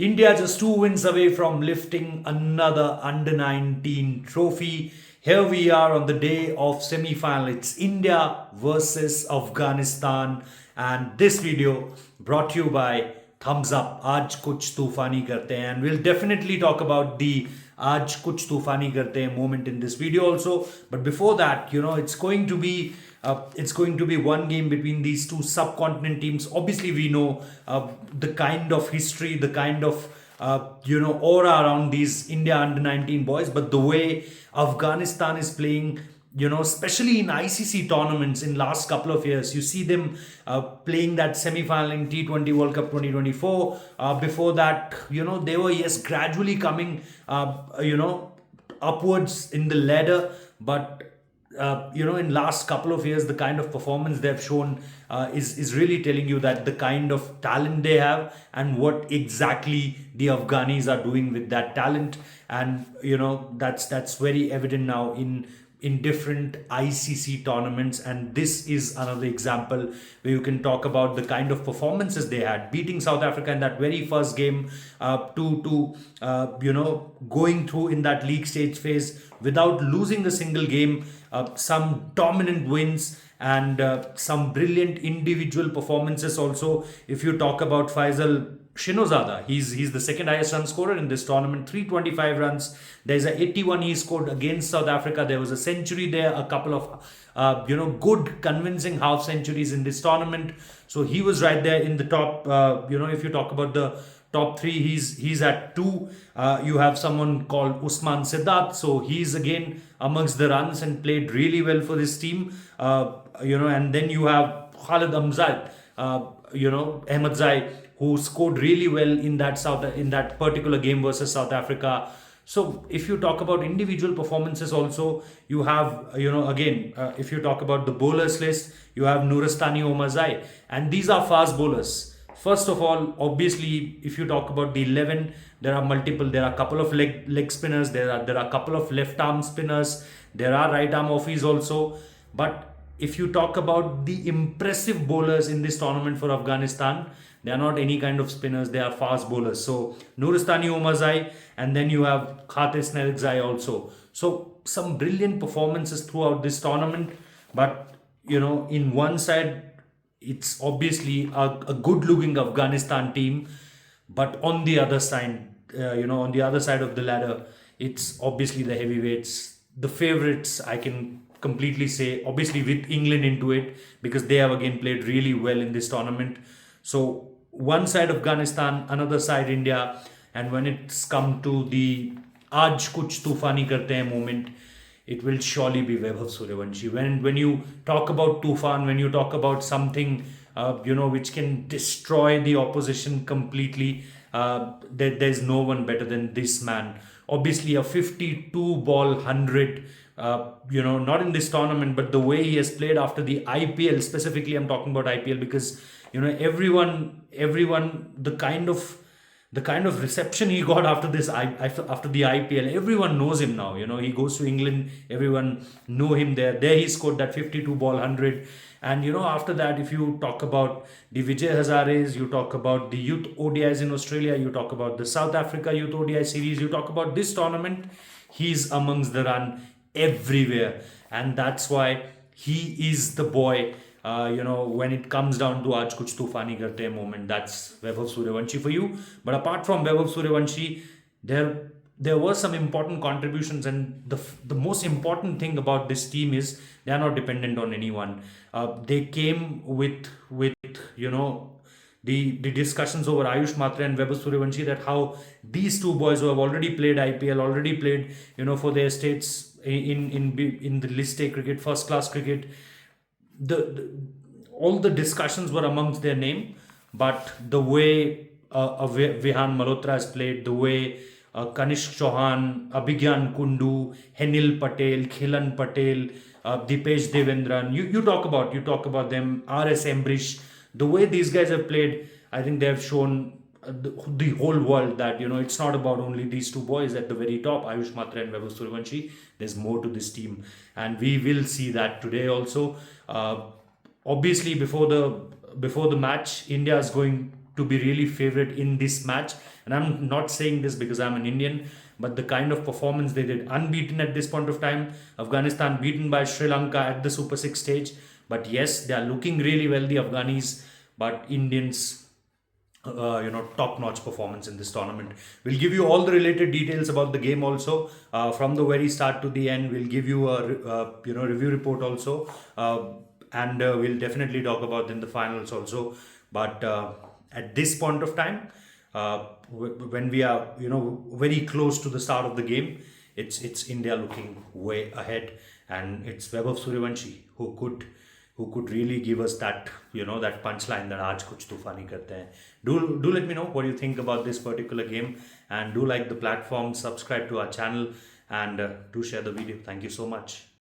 India just 2 wins away from lifting another under 19 trophy. Here we are on the day of semi-final. It's India versus Afghanistan, and this video brought to you by Thumbs Up. आज कुछ तूफानी करते हैं, and we'll definitely talk about the आज कुछ तूफानी करते हैं moment in this video also. But before that, it's going to be one game between these two subcontinent teams. Obviously, we know the kind of history, the kind of aura around these India under 19 boys, but the way Afghanistan is playing, especially in ICC tournaments in last couple of years, you see them playing that semi-final in T20 World Cup 2024. Before that, they were gradually coming, upwards in the ladder, but in last couple of years, the kind of performance they've shown is really telling you that the kind of talent they have and what exactly the Afghanis are doing with that talent. And that's very evident now in different ICC tournaments, and this is another example where you can talk about the kind of performances they had, beating South Africa in that very first game, to going through in that league stage phase without losing a single game, some dominant wins and some brilliant individual performances also. If you talk about Faisal Shinozada, he's the second highest run scorer in this tournament, 325 runs. There's a 81 he scored against South Africa. There was a century there, a couple of good convincing half centuries in this tournament. So he was right there in the top. If you talk about the top three, he's at two. You have someone called Usman Siddharth, so he's again amongst the runs and played really well for this team. And then you have Khalid Amzad, Ahmed Zai, who scored really well in that particular game versus South Africa. So if you talk about individual performances also, you have, if you talk about the bowlers list, you have Nuristani Omarzai, and these are fast bowlers. First of all, obviously, if you talk about the 11, there are multiple. There are a couple of leg spinners. There are a couple of left arm spinners. There are right arm offs also. But if you talk about the impressive bowlers in this tournament for Afghanistan, they are not any kind of spinners. They are fast bowlers. So Nuristani Omarzai, and then you have Khatis Nerikzai also. So some brilliant performances throughout this tournament. But in one side, it's obviously a good-looking Afghanistan team, but on the other side, on the other side of the ladder, it's obviously the heavyweights, the favorites. I can completely say, obviously with England into it, because they have again played really well in this tournament. So one side Afghanistan, another side India, and when it's come to the "Aaj kuch tufani karte hain" moment, it will surely be Vaibhav Suryavanshi. When you talk about Tufan, when you talk about something which can destroy the opposition completely, there's no one better than this man. Obviously, a 52 ball 100. Not in this tournament, but the way he has played after the IPL. Specifically, I'm talking about IPL because everyone, the kind of reception he got after the IPL, everyone knows him now. He goes to England, everyone know him there. There he scored that 52 ball 100. And after that, if you talk about the Vijay Hazares, you talk about the youth ODIs in Australia, you talk about the South Africa youth ODI series, you talk about this tournament, he's amongst the run everywhere. And that's why he is the boy. When it comes down to Aaj Kuch Tufani Karte Hain moment, that's Vaibhav Suryavanshi for you. But apart from Vaibhav Suryavanshi, there were some important contributions, and the most important thing about this team is they are not dependent on anyone. They came with the discussions over Ayush Matre and Vaibhav Suryavanshi, that how these two boys who have already played IPL, already played for their states in the list A cricket, first class cricket, all the discussions were amongst their name. But the way Vihan Malhotra has played, the way Kanishk Chauhan, Abhigyan Kundu, Henil Patel, Khilan Patel, Dipesh Devendran, you talk about them, RS Embrish, the way these guys have played, I think they have shown the whole world that it's not about only these two boys at the very top, Ayush Matre and Vaibhav Suryavanshi. There's more to this team, and we will see that today also. Obviously, before the match, India is going to be really favorite in this match. And I'm not saying this because I'm an Indian, but the kind of performance they did, unbeaten at this point of time. Afghanistan beaten by Sri Lanka at the Super 6 stage. But yes, they are looking really well, the Afghanis. But Indians, top-notch performance in this tournament. We'll give you all the related details about the game also, from the very start to the end. We'll give you a review report also, and we'll definitely talk about in the finals also. But at this point of time, when we are very close to the start of the game, it's India looking way ahead, and it's Vaibhav Suryavanshi who could really give us that that punchline that aaj kuch tufani karte hain. Do let me know what you think about this particular game, and do like the platform, subscribe to our channel, and do share the video. Thank you so much.